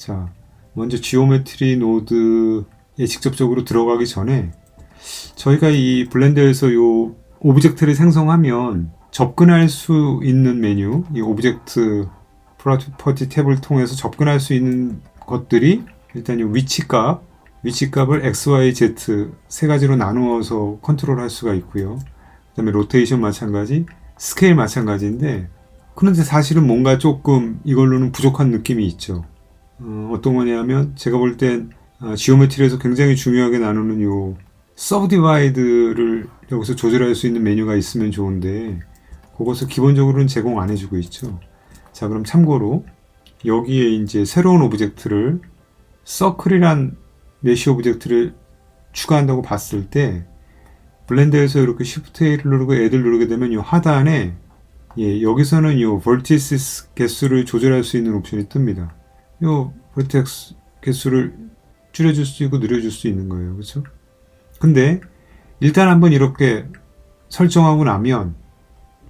자, 먼저 지오메트리 노드에 직접적으로 들어가기 전에 저희가 이 블렌더에서 요 오브젝트를 생성하면 접근할 수 있는 메뉴, 이 오브젝트 프로퍼티 탭을 통해서 접근할 수 있는 것들이 일단 이 위치값을 x, y, z 세 가지로 나누어서 컨트롤할 수가 있고요. 그 다음에 로테이션 마찬가지, 스케일 마찬가지인데, 그런데 사실은 뭔가 조금 이걸로는 부족한 느낌이 있죠. 어떤 거냐면 제가 볼 땐 지오메트리에서 굉장히 중요하게 나누는 요 서브디바이드를 여기서 조절할 수 있는 메뉴가 있으면 좋은데 그것을 기본적으로는 제공 안 해주고 있죠. 자, 그럼 참고로 여기에 이제 새로운 오브젝트를 서클이란 메쉬 오브젝트를 추가한다고 봤을 때 블렌더에서 이렇게 Shift A를 누르고 A를 누르게 되면 이 하단에 여기서는 이 vertices 개수를 조절할 수 있는 옵션이 뜹니다. 이 vertex 개수를 줄여줄 수 있고 늘려줄 수 있는 거예요. 그렇죠? 근데 일단 한번 이렇게 설정하고 나면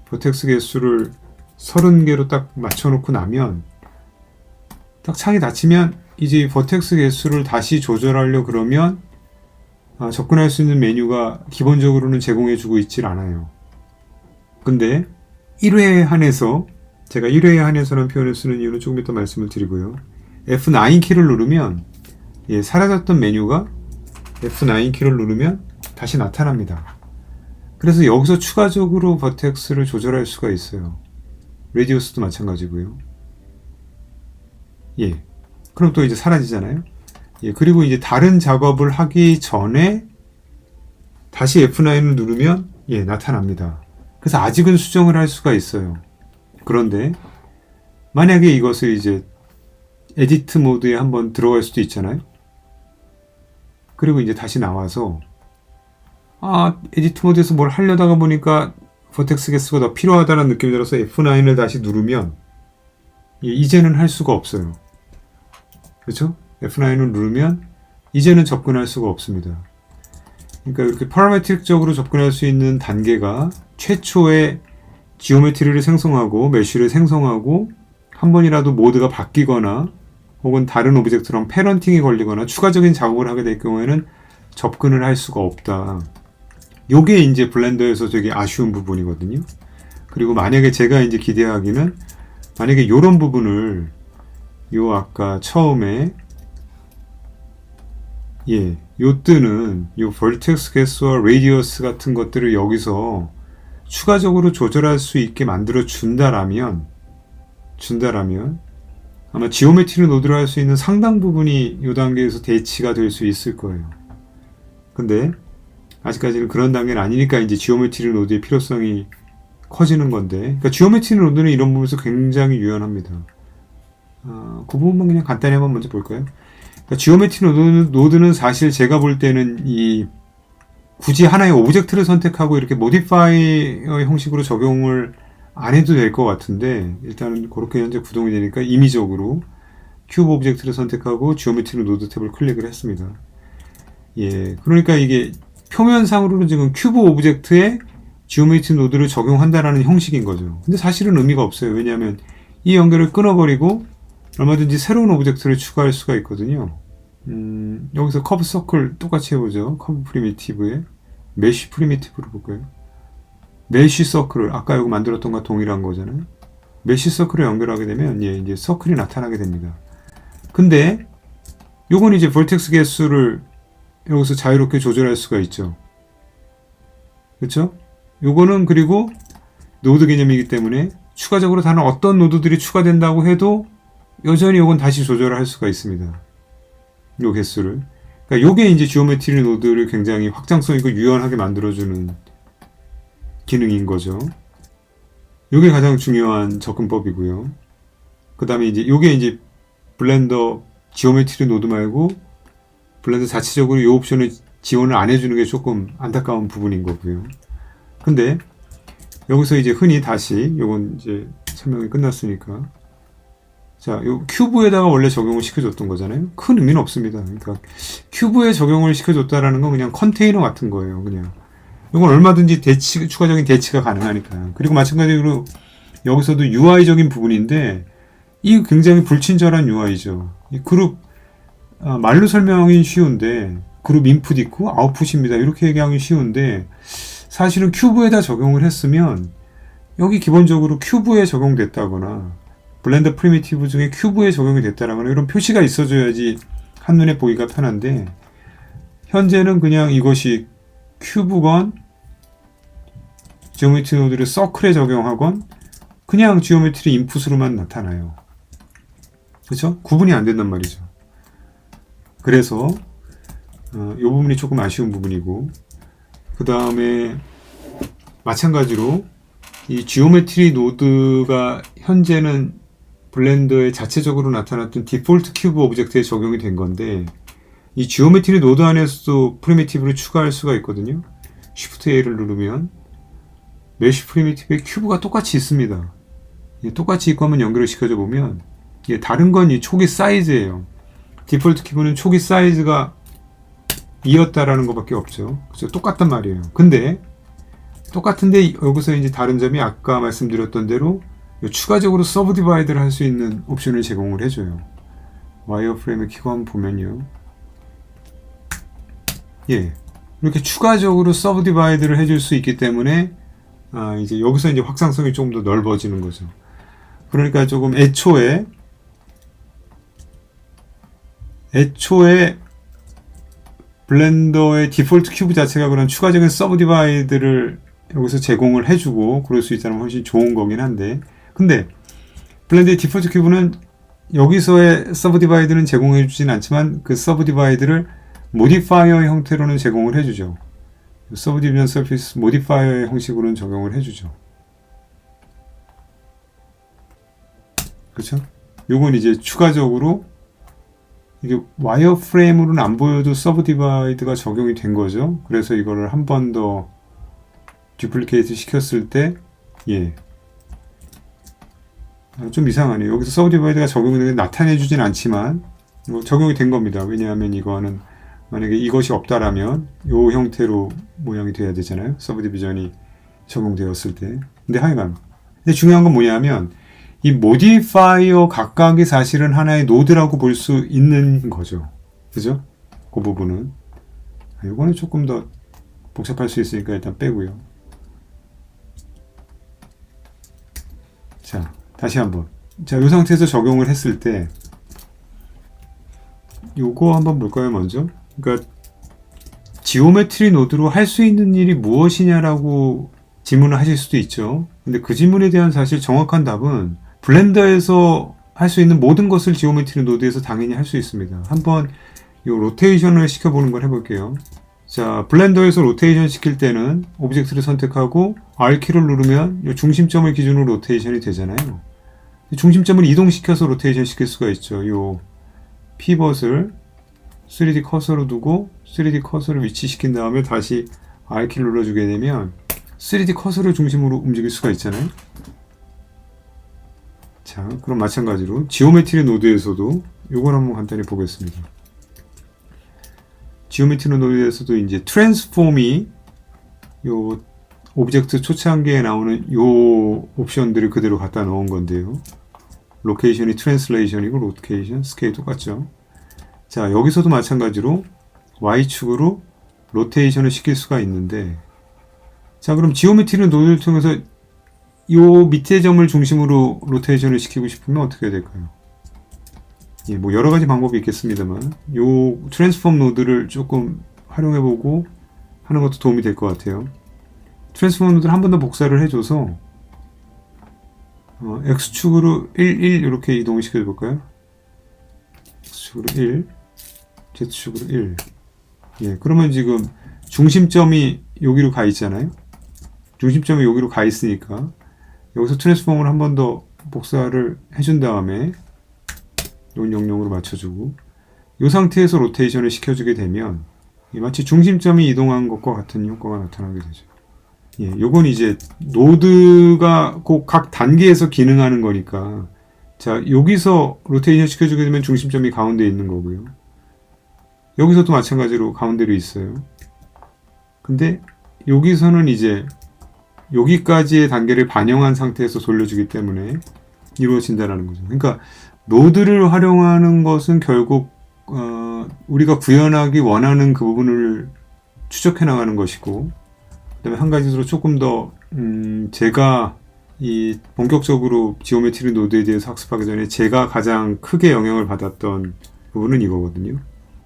vertex 개수를 30개로 딱 맞춰놓고 나면 딱 창이 닫히면 이제 vertex 개수를 다시 조절하려 그러면 접근할 수 있는 메뉴가 기본적으로는 제공해주고 있질 않아요. 근데 1회에 한해서 제가 1회에 한해서라는 표현을 쓰는 이유는 조금 이따 말씀을 드리고요. F9 키를 누르면 사라졌던 메뉴가 F9 키를 누르면 다시 나타납니다. 그래서 여기서 추가적으로 버텍스를 조절할 수가 있어요. 레디우스도 마찬가지고요. 그럼 또 이제 사라지잖아요. 그리고 이제 다른 작업을 하기 전에 다시 F9을 누르면 나타납니다. 그래서 아직은 수정을 할 수가 있어요. 그런데 만약에 이것을 이제 에디트 모드에 한번 들어갈 수도 있잖아요. 그리고 이제 다시 나와서 에디트 모드에서 뭘 하려다가 보니까 버텍스 개수가 더 필요하다는 느낌이 들어서 F9을 다시 누르면 이제는 할 수가 없어요. 그렇죠? F9을 누르면 이제는 접근할 수가 없습니다. 그러니까 이렇게 파라메트릭적으로 접근할 수 있는 단계가 최초에 지오메트리를 생성하고 메쉬를 생성하고 한 번이라도 모드가 바뀌거나 혹은 다른 오브젝트랑 패런팅이 걸리거나 추가적인 작업을 하게 될 경우에는 접근을 할 수가 없다. 요게 이제 블렌더에서 되게 아쉬운 부분이거든요. 그리고 만약에 제가 이제 기대하기는 만약에 요런 부분을 아까 처음에 요 뜨는 요 vertex 개수와 radius 같은 것들을 여기서 추가적으로 조절할 수 있게 만들어 준다라면 아마 지오메트리 노드를 할 수 있는 상당 부분이 이 단계에서 대치가 될 수 있을 거예요. 근데 아직까지는 그런 단계는 아니니까 이제 지오메트리 노드의 필요성이 커지는 건데, 그러니까 지오메트리 노드는 이런 부분에서 굉장히 유연합니다. 그 부분만 그냥 간단히 한번 먼저 볼까요? 그러니까 지오메트리 노드는 사실 제가 볼 때는 굳이 하나의 오브젝트를 선택하고 이렇게 모디파이어 형식으로 적용을 안 해도 될 것 같은데, 일단은 그렇게 현재 구동이 되니까 임의적으로 큐브 오브젝트를 선택하고 지오메트리 노드 탭을 클릭을 했습니다. 그러니까 이게 표면상으로는 지금 큐브 오브젝트에 지오메트리 노드를 적용한다라는 형식인 거죠. 근데 사실은 의미가 없어요. 왜냐하면 이 연결을 끊어버리고 얼마든지 새로운 오브젝트를 추가할 수가 있거든요. 여기서 커브 서클 똑같이 해보죠. 커브 프리미티브에 메쉬 프리미티브로 볼까요? 메쉬 서클을 아까 이거 만들었던 것과 동일한 거잖아요. 메쉬 서클을 연결하게 되면 이제 서클이 나타나게 됩니다. 근데 요건 이제 vertex 개수를 여기서 자유롭게 조절할 수가 있죠. 그렇죠? 요거는 그리고 노드 개념이기 때문에 추가적으로 다른 어떤 노드들이 추가된다고 해도 여전히 요건 다시 조절을 할 수가 있습니다. 요 개수를. 그러니까 요게 이제 지오메트리 노드를 굉장히 확장성 있고 유연하게 만들어주는 기능인 거죠. 요게 가장 중요한 접근법이고요. 그 다음에 이제 요게 이제 블렌더 지오메트리 노드 말고 블렌더 자체적으로 요 옵션을 지원을 안 해주는 게 조금 안타까운 부분인 거고요. 근데 여기서 이제 흔히 다시 요건 이제 설명이 끝났으니까 자, 요 큐브에다가 원래 적용을 시켜줬던 거잖아요. 큰 의미는 없습니다. 그러니까 큐브에 적용을 시켜줬다라는 건 그냥 컨테이너 같은 거예요. 그냥 이건 얼마든지 추가적인 대치가 가능하니까. 그리고 마찬가지로 여기서도 UI적인 부분인데 이 굉장히 불친절한 UI죠. 이 그룹 말로 설명하기 쉬운데 그룹 인풋 있고 아웃풋입니다. 이렇게 얘기하기 쉬운데 사실은 큐브에다 적용을 했으면 여기 기본적으로 큐브에 적용됐다거나 블렌더 프리미티브 중에 큐브에 적용이 됐다거나 이런 표시가 있어줘야지 한눈에 보기가 편한데 현재는 그냥 이것이 큐브건 지오메트리 노드를 서클에 적용하건 그냥 지오메트리 인풋으로만 나타나요. 그렇죠? 구분이 안 된단 말이죠. 그래서 이 부분이 조금 아쉬운 부분이고 그 다음에 마찬가지로 이 지오메트리 노드가 현재는 블렌더에 자체적으로 나타났던 디폴트 큐브 오브젝트에 적용이 된 건데 이 지오메트리 노드 안에서도 프리미티브를 추가할 수가 있거든요. Shift A를 누르면 메쉬 프리미티브에 큐브가 똑같이 있습니다. 똑같이 있고 한번 연결을 시켜줘 보면 다른 건 이 초기 사이즈예요. 디폴트 큐브는 초기 사이즈가 2였다라는 것밖에 없죠. 그래서 똑같단 말이에요. 근데 똑같은데 여기서 이제 다른 점이 아까 말씀드렸던 대로 추가적으로 서브 디바이드를 할 수 있는 옵션을 제공을 해줘요. 와이어프레임을 켜고 한번 보면요. 이렇게 추가적으로 서브 디바이드를 해줄 수 있기 때문에 이제 여기서 이제 확장성이 조금 더 넓어지는 거죠. 그러니까 조금 애초에 블렌더의 디폴트 큐브 자체가 그런 추가적인 서브 디바이드를 여기서 제공을 해주고 그럴 수 있다면 훨씬 좋은 거긴 한데 근데 블렌더의 디폴트 큐브는 여기서의 서브 디바이드는 제공해 주진 않지만 그 서브 디바이드를 모디파이어의 형태로는 제공을 해주죠. 서브 디비전 서피스 모디파이어의 형식으로는 적용을 해주죠. 그렇죠? 요건 이제 추가적으로 이게 와이어 프레임으로는 안 보여도 서브 디바이드가 적용이 된 거죠. 그래서 이거를 한 번 더 듀플리케이트 시켰을 때 좀 이상하네요. 여기서 서브 디바이드가 적용이 되는 게 나타내 주진 않지만 적용이 된 겁니다. 왜냐하면 이거는 만약에 이것이 없다라면 이 형태로 모양이 돼야 되잖아요. 서브 디비전이 적용되었을 때. 근데 하여간 근데 중요한 건 뭐냐면 이 모디파이어 각각이 사실은 하나의 노드라고 볼 수 있는 거죠. 그죠? 그 부분은. 이거는 조금 더 복잡할 수 있으니까 일단 빼고요. 자, 다시 한번. 자, 이 상태에서 적용을 했을 때 요거 한번 볼까요, 먼저? 그러니까 지오메트리 노드로 할 수 있는 일이 무엇이냐라고 질문을 하실 수도 있죠. 근데 그 질문에 대한 사실 정확한 답은 블렌더에서 할 수 있는 모든 것을 지오메트리 노드에서 당연히 할 수 있습니다. 한번 이 로테이션을 시켜보는 걸 해볼게요. 자, 블렌더에서 로테이션 시킬 때는 오브젝트를 선택하고 R키를 누르면 이 중심점을 기준으로 로테이션이 되잖아요. 중심점을 이동시켜서 로테이션 시킬 수가 있죠. 이 피벗을 3D 커서로 두고 3D 커서를 위치시킨 다음에 다시 R키를 눌러주게 되면 3D 커서를 중심으로 움직일 수가 있잖아요. 자, 그럼 마찬가지로 지오메트리 노드에서도 이걸 한번 간단히 보겠습니다. 지오메트리 노드에서도 이제 트랜스폼이 요 오브젝트 초창기에 나오는 요 옵션들을 그대로 갖다 넣은 건데요. 로케이션이 트랜슬레이션이고 로케이션, 스케일 똑같죠. 자, 여기서도 마찬가지로 Y축으로 로테이션을 시킬 수가 있는데 자, 그럼 지오메트리 노드를 통해서 요 밑에 점을 중심으로 로테이션을 시키고 싶으면 어떻게 해야 될까요? 뭐 여러 가지 방법이 있겠습니다만 요 트랜스폼 노드를 조금 활용해보고 하는 것도 도움이 될 것 같아요. 트랜스폼 노드를 한 번 더 복사를 해줘서 X축으로 1, 1 이렇게 이동을 시켜볼까요? X축으로 1, Z축으로 1. 그러면 지금 중심점이 여기로 가 있잖아요. 중심점이 여기로 가 있으니까 여기서 트랜스폼을 한 번 더 복사를 해준 다음에 요 영역으로 맞춰주고 이 상태에서 로테이션을 시켜주게 되면 마치 중심점이 이동한 것과 같은 효과가 나타나게 되죠. 요건 이제 노드가 꼭 각 단계에서 기능하는 거니까 자, 여기서 로테이션 시켜주게 되면 중심점이 가운데 있는 거고요. 여기서도 마찬가지로 가운데로 있어요. 근데 여기서는 이제 여기까지의 단계를 반영한 상태에서 돌려주기 때문에 이루어진다는 거죠. 그러니까 노드를 활용하는 것은 결국 우리가 구현하기 원하는 그 부분을 추적해 나가는 것이고, 그다음에 한 가지로 조금 더 제가 이 본격적으로 지오메트리 노드에 대해서 학습하기 전에 제가 가장 크게 영향을 받았던 부분은 이거거든요.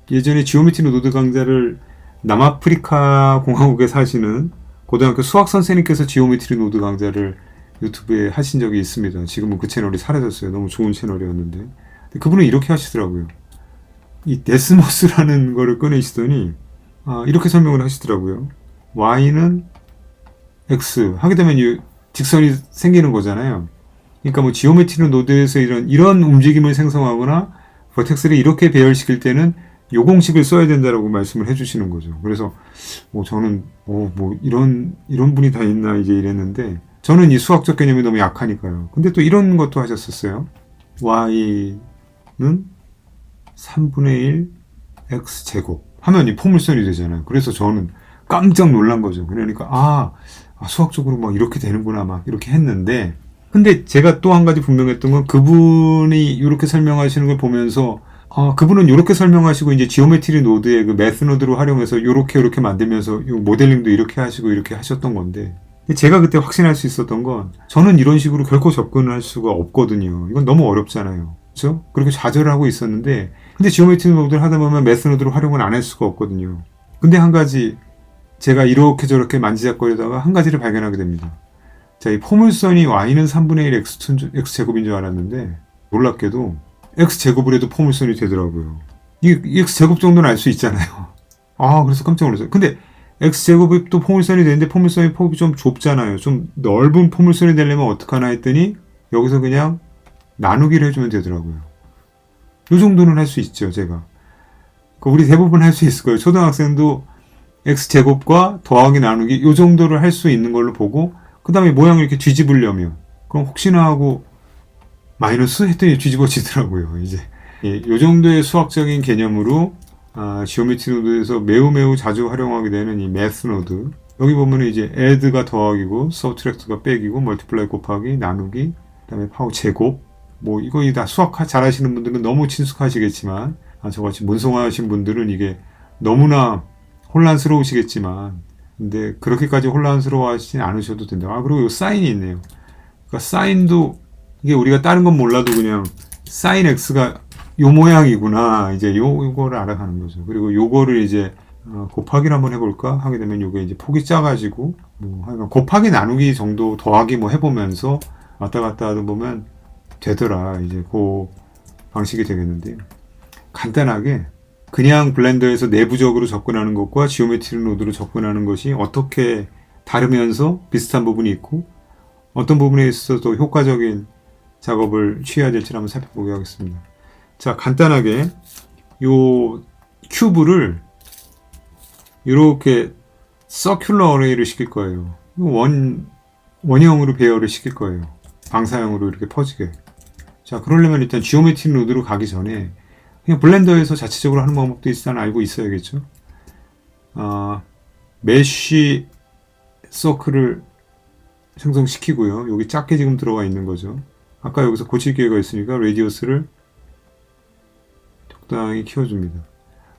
예전에 지오메트리 노드 강좌를 남아프리카 공화국에 사시는 고등학교 수학 선생님께서 지오메트리 노드 강좌를 유튜브에 하신 적이 있습니다. 지금은 그 채널이 사라졌어요. 너무 좋은 채널이었는데. 그분은 이렇게 하시더라고요. 이 데스모스라는 거를 꺼내시더니 이렇게 설명을 하시더라고요. y는 x 하게 되면 이 직선이 생기는 거잖아요. 그러니까 뭐 지오메트리 노드에서 이런 움직임을 생성하거나 버텍스를 이렇게 배열시킬 때는 요 공식을 써야 된다라고 말씀을 해주시는 거죠. 그래서 저는 뭐 이런 분이 다 있나 이제 이랬는데, 저는 이 수학적 개념이 너무 약하니까요. 근데 또 이런 것도 하셨었어요. y는 3분의 1 x 제곱 하면 이 포물선이 되잖아요. 그래서 저는 깜짝 놀란 거죠. 그러니까 수학적으로 막 이렇게 되는구나 막 이렇게 했는데, 근데 제가 또 한 가지 분명했던 건 그분이 이렇게 설명하시는 걸 보면서 그분은 이렇게 설명하시고 이제 지오메트리 노드의 그 매스 노드로 활용해서 이렇게 만들면서 이 모델링도 이렇게 하시고 이렇게 하셨던 건데, 제가 그때 확신할 수 있었던 건 저는 이런 식으로 결코 접근을 할 수가 없거든요. 이건 너무 어렵잖아요. 그렇죠? 그렇게 좌절을 하고 있었는데, 근데 지오메트리 노드를 하다 보면 매스 노드로 활용을 안 할 수가 없거든요. 근데 한 가지 제가 이렇게 저렇게 만지작거리다가 한 가지를 발견하게 됩니다. 자, 이 포물선이 y는 3분의 1 x제곱인 줄 알았는데 놀랍게도 x제곱을 해도 포물선이 되더라고요. 이 x제곱 정도는 알 수 있잖아요. 그래서 깜짝 놀랐어요. 근데 x제곱이 또 포물선이 되는데 포물선의 폭이 좀 좁잖아요. 좀 넓은 포물선이 되려면 어떡하나 했더니 여기서 그냥 나누기를 해주면 되더라고요. 이 정도는 할 수 있죠, 제가. 우리 대부분 할 수 있을 거예요. 초등학생도 x제곱과 더하기 나누기 이 정도를 할 수 있는 걸로 보고, 그 다음에 모양을 이렇게 뒤집으려면 그럼 혹시나 하고 마이너스 했더니 뒤집어지더라고요. 이제 이 정도의 수학적인 개념으로 지오메트리 노드에서 매우 자주 활용하게 되는 이 매스 노드, 여기 보면은 이제 add가 더하기고 subtract가 빼기고 multiply 곱하기 나누기 그다음에 파워 제곱, 뭐 이거 다 수학 잘하시는 분들은 너무 친숙하시겠지만 저같이 문송하신 분들은 이게 너무나 혼란스러우시겠지만, 근데 그렇게까지 혼란스러워하시진 않으셔도 된다. 그리고 요 사인이 있네요. 그러니까 사인도 이게 우리가 다른 건 몰라도 그냥 사인 x가 요 모양이구나 이제 요거를 알아가는 거죠. 그리고 요거를 이제 곱하기를 한번 해볼까 하게 되면 요게 이제 폭이 작아지고 뭐 곱하기 나누기 정도 더하기 뭐 해보면서 왔다 갔다 하다 보면 되더라. 이제 그 방식이 되겠는데요. 간단하게 그냥 블렌더에서 내부적으로 접근하는 것과 지오메트리 노드로 접근하는 것이 어떻게 다르면서 비슷한 부분이 있고 어떤 부분에 있어서 효과적인 작업을 취해야 될지 한번 살펴보게 하겠습니다. 자, 간단하게 요 큐브를 이렇게 서큘러 어레이를 시킬 거예요. 원형으로 배열을 시킬 거예요. 방사형으로 이렇게 퍼지게. 자, 그러려면 일단 지오메트리 노드로 가기 전에 그냥 블렌더에서 자체적으로 하는 방법도 일단 알고 있어야겠죠. 메쉬 서클을 생성시키고요. 여기 작게 지금 들어가 있는 거죠. 아까 여기서 고칠 기회가 있으니까 레디어스를 적당히 키워줍니다.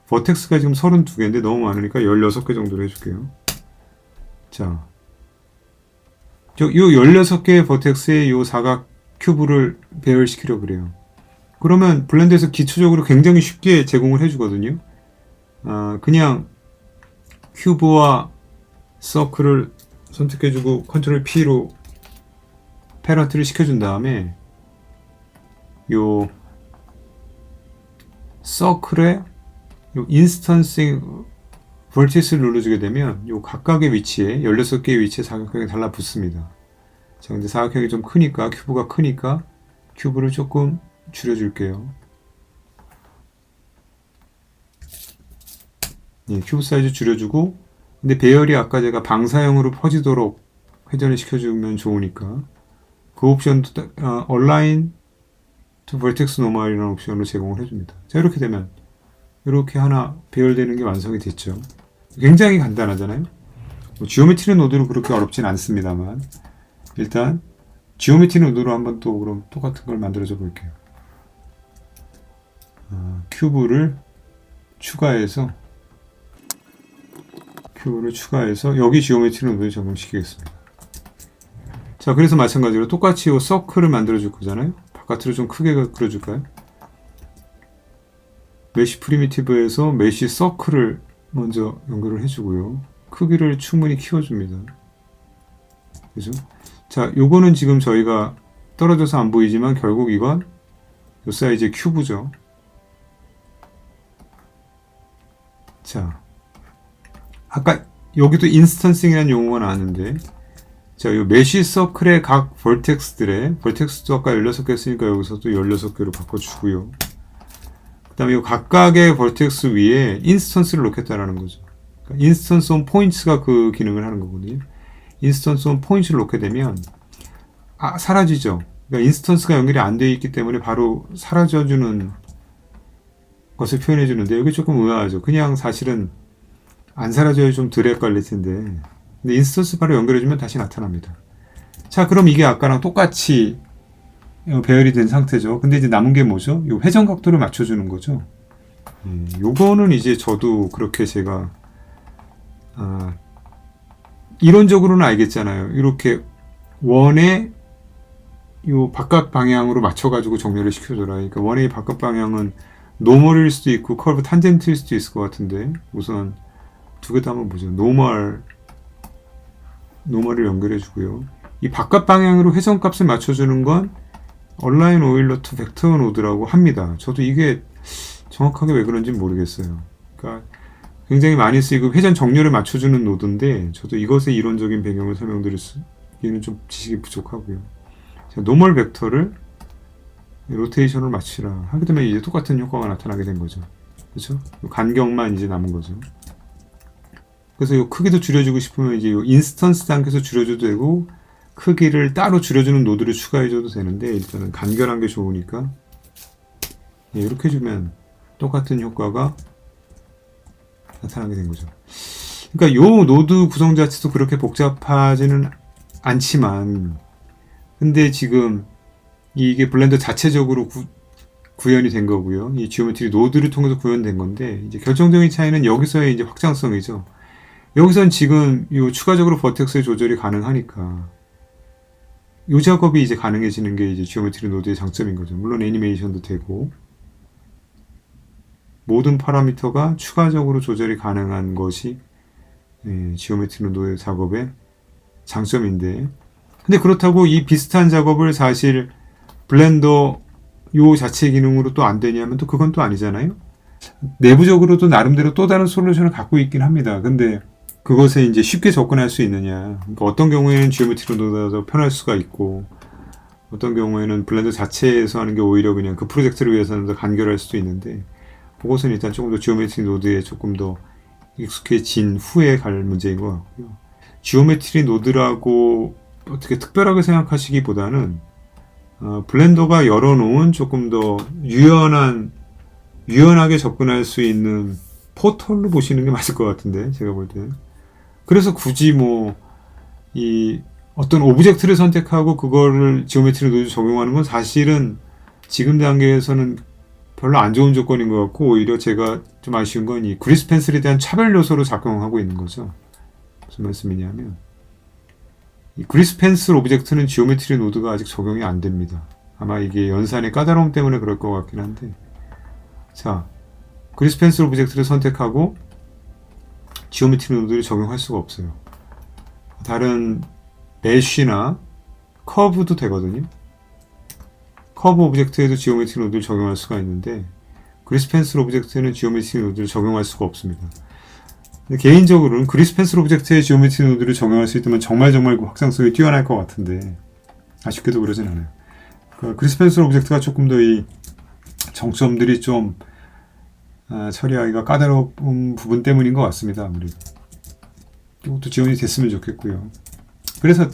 버텍스가 지금 32개인데 너무 많으니까 16개 정도로 해줄게요. 자, 요 16개의 버텍스에 요 사각 큐브를 배열시키려고 그래요. 그러면 블렌더에서 기초적으로 굉장히 쉽게 제공을 해주거든요. 그냥 큐브와 서클을 선택해주고 컨트롤 P로 패런트를 시켜준 다음에 요 서클에 요 인스턴스 버티스를 눌러주게 되면 요 각각의 위치에 16개의 위치에 사각형이 달라붙습니다. 자, 근데 사각형이 좀 크니까 큐브가 크니까 큐브를 조금 줄여줄게요. 큐브 사이즈 줄여주고, 근데 배열이 아까 제가 방사형으로 퍼지도록 회전을 시켜주면 좋으니까 그 옵션도 Align to Vertex Normal이라는 옵션으로 제공을 해줍니다. 자, 이렇게 되면 이렇게 하나 배열되는 게 완성이 됐죠. 굉장히 간단하잖아요. 지오메트리 노드는 그렇게 어렵진 않습니다만 일단 지오메트리 노드로 한번 또 그럼 똑같은 걸 만들어줘 볼게요. 큐브를 추가해서 여기 지오메트리 노드를 적용시키겠습니다. 자, 그래서 마찬가지로 똑같이 이 서클을 만들어 줄 거잖아요. 바깥으로 좀 크게 그려줄까요? 메쉬 프리미티브에서 메쉬 서클을 먼저 연결을 해주고요. 크기를 충분히 키워줍니다. 그죠? 자, 요거는 지금 저희가 떨어져서 안 보이지만 결국 이건 요 사이즈의 큐브죠. 자, 아까 여기도 인스턴싱이라는 용어가 나왔는데, 자, 요 메쉬 서클의 각 벌텍스도 아까 16개 했으니까 여기서도 16개로 바꿔주고요. 그 다음에 요 각각의 벌텍스 위에 인스턴스를 놓겠다라는 거죠. 그러니까 인스턴스 온 포인트가 그 기능을 하는 거거든요. 인스턴스 온 포인트를 놓게 되면 사라지죠. 그러니까 인스턴스가 연결이 안 되어 있기 때문에 바로 사라져주는 것을 표현해 주는데 여기 조금 의아하죠. 그냥 사실은 안 사라져야 좀 덜 헷갈릴 텐데, 근데 인스턴스 바로 연결해주면 다시 나타납니다. 자, 그럼 이게 아까랑 똑같이 배열이 된 상태죠. 근데 이제 남은 게 뭐죠? 이 회전 각도를 맞춰주는 거죠. 요거는 이제 저도 그렇게 제가 이론적으로는 알겠잖아요. 이렇게 원의 요 바깥 방향으로 맞춰가지고 정렬을 시켜줘라. 그러니까 원의 바깥 방향은 노멀일 수도 있고 커브 탄젠트일 수도 있을 것 같은데, 우선 두 개 다 한번 보죠. 노멀을 연결해 주고요. 이 바깥 방향으로 회전값을 맞춰주는 건 얼라인 오일러 투 벡터 노드라고 합니다. 저도 이게 정확하게 왜 그런지 모르겠어요. 그러니까 굉장히 많이 쓰이고 회전 정렬을 맞춰주는 노드인데, 저도 이것의 이론적인 배경을 설명드리기는 좀 지식이 부족하고요. 자, 노멀 벡터를 로테이션을 맞추라 하게 되면 이제 똑같은 효과가 나타나게 된 거죠. 그렇죠? 간격만 이제 남은 거죠. 그래서 이 크기도 줄여주고 싶으면 이제 이 인스턴스 단계에서 줄여줘도 되고, 크기를 따로 줄여주는 노드를 추가해줘도 되는데, 일단은 간결한 게 좋으니까 이렇게 해주면 똑같은 효과가 나타나게 된 거죠. 그러니까 이 노드 구성 자체도 그렇게 복잡하지는 않지만, 근데 지금 이게 블렌더 자체적으로 구현이 된 거고요. 이 지오메트리 노드를 통해서 구현된 건데, 이제 결정적인 차이는 여기서의 이제 확장성이죠. 여기선 지금 이 추가적으로 버텍스의 조절이 가능하니까 이 작업이 이제 가능해지는 게 이제 지오메트리 노드의 장점인 거죠. 물론 애니메이션도 되고 모든 파라미터가 추가적으로 조절이 가능한 것이 지오메트리 노드 작업의 장점인데, 근데 그렇다고 이 비슷한 작업을 사실 블렌더 요 자체 기능으로 또 안 되냐면 또 그건 또 아니잖아요. 내부적으로도 나름대로 또 다른 솔루션을 갖고 있긴 합니다. 근데 그것에 이제 쉽게 접근할 수 있느냐. 그러니까 어떤 경우에는 지오메트리 노드가 더 편할 수가 있고, 어떤 경우에는 블렌더 자체에서 하는 게 오히려 그냥 그 프로젝트를 위해서는 더 간결할 수도 있는데, 그것은 일단 조금 더 지오메트리 노드에 조금 더 익숙해진 후에 갈 문제인 것 같고요. 지오메트리 노드라고 어떻게 특별하게 생각하시기보다는 블렌더가 열어놓은 조금 더 유연하게 접근할 수 있는 포털로 보시는 게 맞을 것 같은데, 제가 볼 때. 그래서 굳이 이 어떤 오브젝트를 선택하고 그거를 지오메트리 노드 적용하는 건 사실은 지금 단계에서는 별로 안 좋은 조건인 것 같고, 오히려 제가 좀 아쉬운 건 이 그리스 펜슬에 대한 차별 요소로 작용하고 있는 거죠. 무슨 말씀이냐면, 이 그리스 펜슬 오브젝트는 지오메트리 노드가 아직 적용이 안 됩니다. 아마 이게 연산의 까다로움 때문에 그럴 것 같긴 한데, 자, 그리스 펜슬 오브젝트를 선택하고 지오메트리 노드를 적용할 수가 없어요. 다른 메쉬나 커브도 되거든요. 커브 오브젝트에도 지오메트리 노드를 적용할 수가 있는데, 그리스 펜슬 오브젝트에는 지오메트리 노드를 적용할 수가 없습니다. 근데 개인적으로는 그리스 펜슬 오브젝트에 지오메트리 노드를 적용할 수 있다면 정말 그 확장성이 뛰어날 것 같은데, 아쉽게도 그러진 않아요. 그리스 펜슬 오브젝트가 조금 더 이 정점들이 좀 처리하기가 까다로운 부분 때문인 것 같습니다. 아무래도 이것도 지원이 됐으면 좋겠고요. 그래서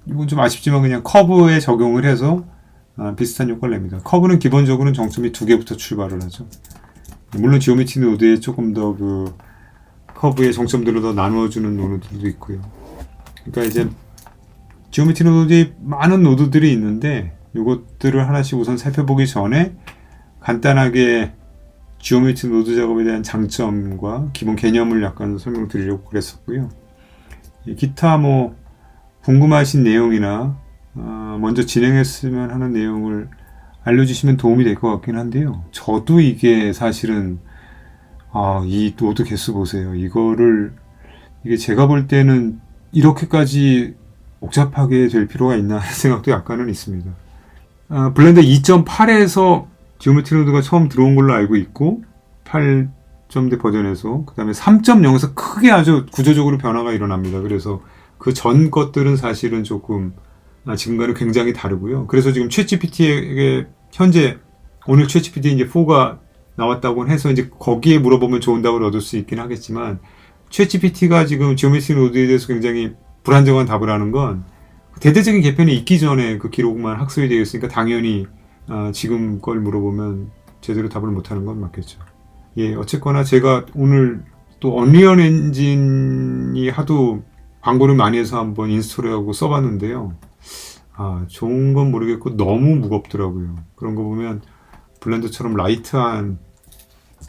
이건 좀 아쉽지만 그냥 커브에 적용을 해서 비슷한 효과를 냅니다. 커브는 기본적으로는 정점이 2개부터 출발을 하죠. 물론 지오메트리 노드에 조금 더 그 커브의 정점들을 더 나누어주는 노드도 있고요. 그러니까 이제 지오메트리 노드에 많은 노드들이 있는데 이것들을 하나씩 우선 살펴보기 전에 간단하게 지오메트리 노드 작업에 대한 장점과 기본 개념을 약간 설명드리려고 그랬었고요. 기타 뭐 궁금하신 내용이나 먼저 진행했으면 하는 내용을 알려주시면 도움이 될 것 같긴 한데요. 저도 이게 사실은 이 노드 개수 보세요. 이게 제가 볼 때는 이렇게까지 복잡하게 될 필요가 있나 하는 생각도 약간은 있습니다. 블렌더 2.8에서 지오메트리 노드가 처음 들어온 걸로 알고 있고 8점대 버전에서 그 다음에 3.0에서 크게 아주 구조적으로 변화가 일어납니다. 그래서 그 전 것들은 사실은 조금 지금과는 굉장히 다르고요. 그래서 지금 챗GPT에게 현재 오늘 챗GPT 이제 4가 나왔다고 해서 이제 거기에 물어보면 좋은 답을 얻을 수 있긴 하겠지만 챗GPT가 지금 지오메트리 노드에 대해서 굉장히 불안정한 답을 하는 건 대대적인 개편이 있기 전에 그 기록만 학습이 되어 있으니까 당연히 지금 걸 물어보면 제대로 답을 못하는 건 맞겠죠. 예, 어쨌거나 제가 오늘 또 언리얼 엔진이 하도 광고를 많이 해서 한번 인스톨하고 써봤는데요. 좋은 건 모르겠고 너무 무겁더라고요. 그런 거 보면 블렌더처럼 라이트한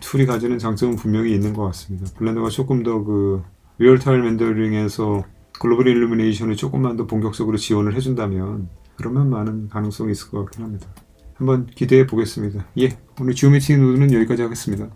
툴이 가지는 장점은 분명히 있는 것 같습니다. 블렌더가 조금 더 그 리얼타임 렌더링에서 글로벌 일루미네이션을 조금만 더 본격적으로 지원을 해준다면 그러면 많은 가능성이 있을 것 같긴 합니다. 한번 기대해 보겠습니다. 예, 오늘 지오메트리 노드는 여기까지 하겠습니다.